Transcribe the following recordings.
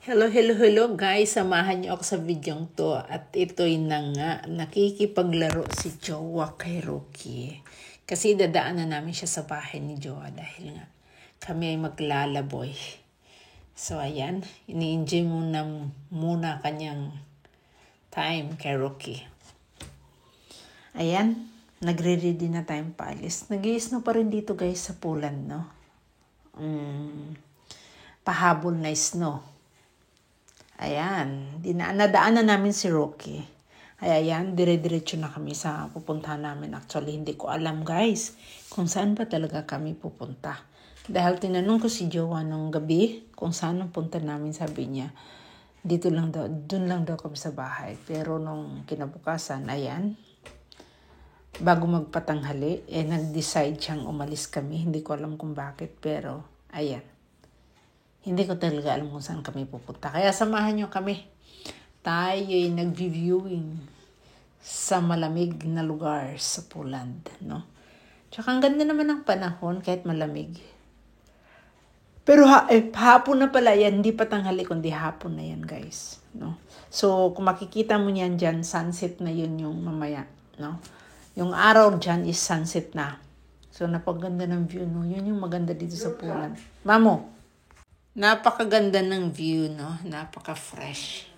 Hello guys, samahan niyo ako sa videong to at ito'y na nga, nakikipaglaro si Jowa kay Rocky. Kasi dadaanan namin siya sa bahay ni Jowa dahil nga kami ay maglalaboy. So ayan, ini-enjoy muna kanyang time kay Rocky. Ayan, nagre-ready na tayong paalis. Nag-i-snow pa rin dito guys sa Poland, no? Pahabol na snow. Ayan, nadaanan namin si Rocky. Ay, ayan, dire-diretso na kami sa pupuntahan namin. Actually, hindi ko alam guys kung saan ba talaga kami pupunta. Dahil tinanong ko si Jowa nung gabi kung saan ang punta namin, sabi niya, dun lang daw kami sa bahay. Pero nung kinabukasan, ayan, bago magpatanghali, nag-decide siyang umalis kami. Hindi ko alam kung bakit, pero ayan. Hindi ko talaga alam kung saan kami pupunta. Kaya samahan nyo kami. Tayo'y nag-viewing sa malamig na lugar sa Poland, no? Tsaka ang ganda naman ng panahon kahit malamig. Pero hapon na pala yan. Hindi pa tanghali kundi hapon na yan, guys, no? So, kung makikita mo niyan dyan, sunset na yun yung mamaya, no? Yung araw dyan is sunset na. So, napaganda ng view, no? Yun yung maganda dito sa Poland. Mamo, napakaganda ng view, no? Napaka-fresh.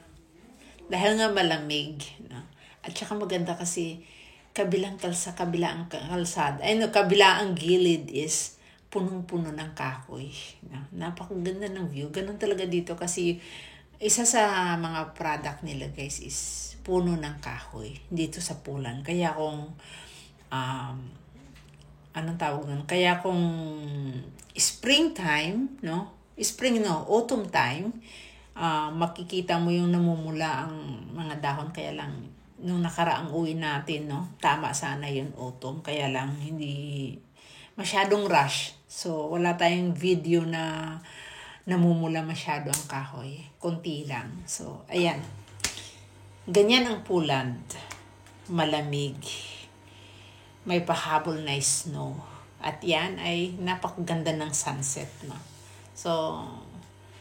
Dahil nga malamig, no? At saka maganda kasi kabilang kalsada. Kabilaang gilid is punong-puno ng kahoy. No? Napakaganda ng view. Ganun talaga dito kasi isa sa mga product nila guys is puno ng kahoy dito sa Poland. Kaya kung anong tawag nun? Kaya kung springtime, no? Autumn time, makikita mo yung namumula ang mga dahon. Kaya lang, nung nakaraang uwi natin, no, tama sana yun autumn. Kaya lang, hindi masyadong rush. So, wala tayong video na namumula masyado ang kahoy. Konti lang. So, ayan. Ganyan ang Poland. Malamig. May pahabol na snow. At yan ay napakaganda ng sunset, no? So,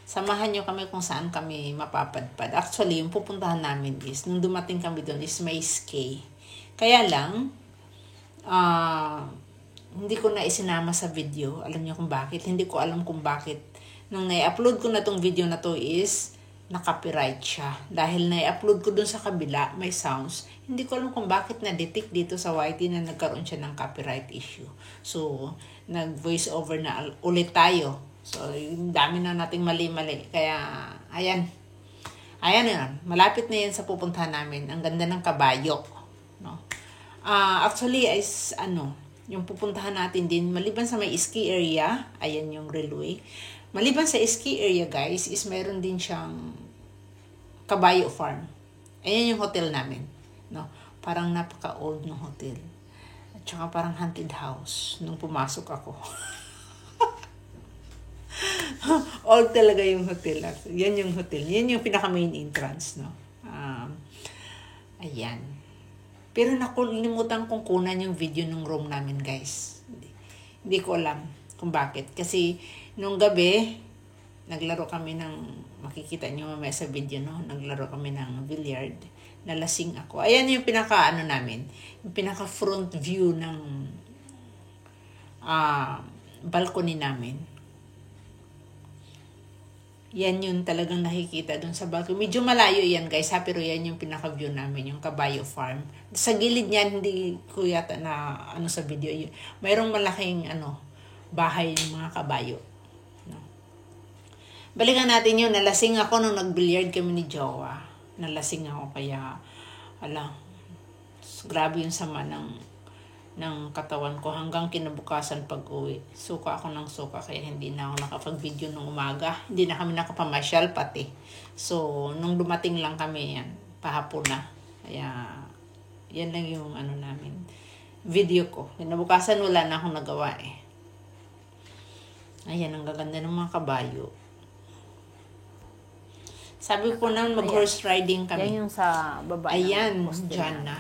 samahan nyo kami kung saan kami mapapadpad. Actually, yung pupuntahan namin is, nung dumating kami doon is may ski. Kaya lang, hindi ko na isinama sa video. Alam niyo kung bakit? Hindi ko alam kung bakit. Nung na-upload ko na tong video na to is, na-copyright siya. Dahil na-upload ko dun sa kabila, may sounds. Hindi ko alam kung bakit na-detect dito sa YT na nagkaroon siya ng copyright issue. So, nag-voice over na ulit tayo. So, yung dami na nating mali-mali. Kaya, ayan. Ayan yun. Malapit na yan sa pupuntahan namin. Ang ganda ng kabayo. No? Actually, is, yung pupuntahan natin din, maliban sa may ski area, ayan yung railway. Maliban sa ski area, guys, is meron din siyang kabayo farm. Ayan yung hotel namin. No? Parang napaka-old ng hotel. At saka parang haunted house nung pumasok ako. Old talaga yung hotel. Yan yung hotel. Yan yung pinaka-main entrance, no? Ayan. Pero nakalimutan kong kunan yung video ng room namin, guys. Hindi ko alam kung bakit. Kasi nung gabi, naglaro kami ng, makikita nyo mamaya sa video, no? Naglaro kami ng billiard. Nalasing ako. Ayan yung namin. Yung pinaka-front view ng balcony namin. Yan yung talagang nakikita dun sa balcony. Medyo malayo yan guys ha, pero yan yung pinaka-view namin, yung kabayo farm. Sa gilid niyan, hindi ko yata na sa video yun. Mayroong malaking bahay ng mga kabayo. No? Balikan natin yun, nalasing ako nung nag-billiard kami ni Jowa. Nalasing ako kaya, grabe yung sama ng katawan ko hanggang kinabukasan pag-uwi. Suka ako ng suka kaya hindi na ako nakapag-video nung umaga. Hindi na kami nakapamasyal pati. So, nung dumating lang kami yan, pahapon na. Kaya, yan lang yung namin. Video ko. Kinabukasan wala na akong nagawa eh. Ayan, ang gaganda ng mga kabayo. Sabi ko na mag-horse riding kami. Yan yung sa baba. Ayan, dyan na.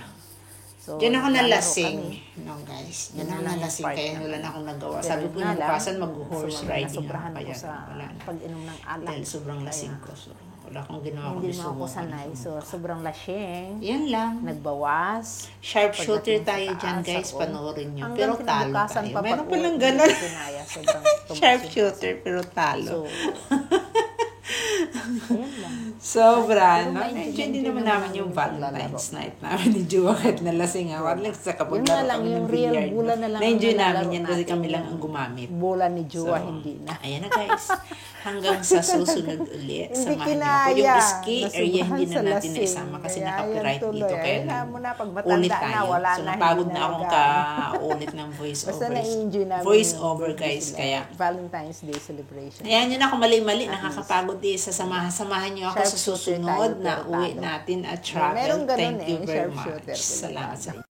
So, Diyan ako naglalaro nalasing. kami. No, guys. Diyan Yun ako na lang yung nalasing part kaya namin. wala na akong nagawa. Pero Sabi ko yun nga lang, bukasan mag-horse riding ako. nasobrahan Kaya ako sa wala na. pag-inom ng alak. Dahil sobrang Kaya, lasing ko. So, wala akong ginawa Hindi kundi mo ako sumukan. sanay. So, sobrang lasing. Yan lang. Nagbawas. Sharpshooter Pagdating sa tayo dyan, taas guys. ako, Panoorin nyo. hanggang Pero talo kinabukasan tayo. pa Meron pag-uwi, palang hindi ganun. ko kinaya. Sobrang tumaas Sharpshooter, pero talo. So, ayun lang. Sobra, Pero no? ma-enjoy Enjoy din naman namin yung Valentine's paglalaro. night namin ni Jowa kahit nalasing ako. At least sa kapag Yun nga laro lang, kami yung ng real billiard. bola na lang. Na-enjoy ang namin nilalaro yan kasi natin, kami lang yung ang gumamit. Bola ni Jowa, So, hindi na. Ayan na guys. Hanggang sa susunod ulit. Hindi Samahan niyo ako. Yung kinaya. ski area hindi na Nasubrahan sa natin lasing. naisama kasi Kaya naka-copyright yan tuloy. dito. Kaya Ayun na mo na, pag ulit matanda tayo. na, wala So na, napagod hindi na akong nalagaan. ka-ulit ng voice Basta overs. na-enjoy namin Voice yung over birthday guys. sila. Kaya Valentine's Day celebration. ayan yun ako mali-mali. Nakakapagod din. Samahan niyo ako sa Sharpshooter susunod tayo, na pero uwi talo. natin at Meron travel. ganun Thank you very sharpshooter. much. Salamat sa inyo.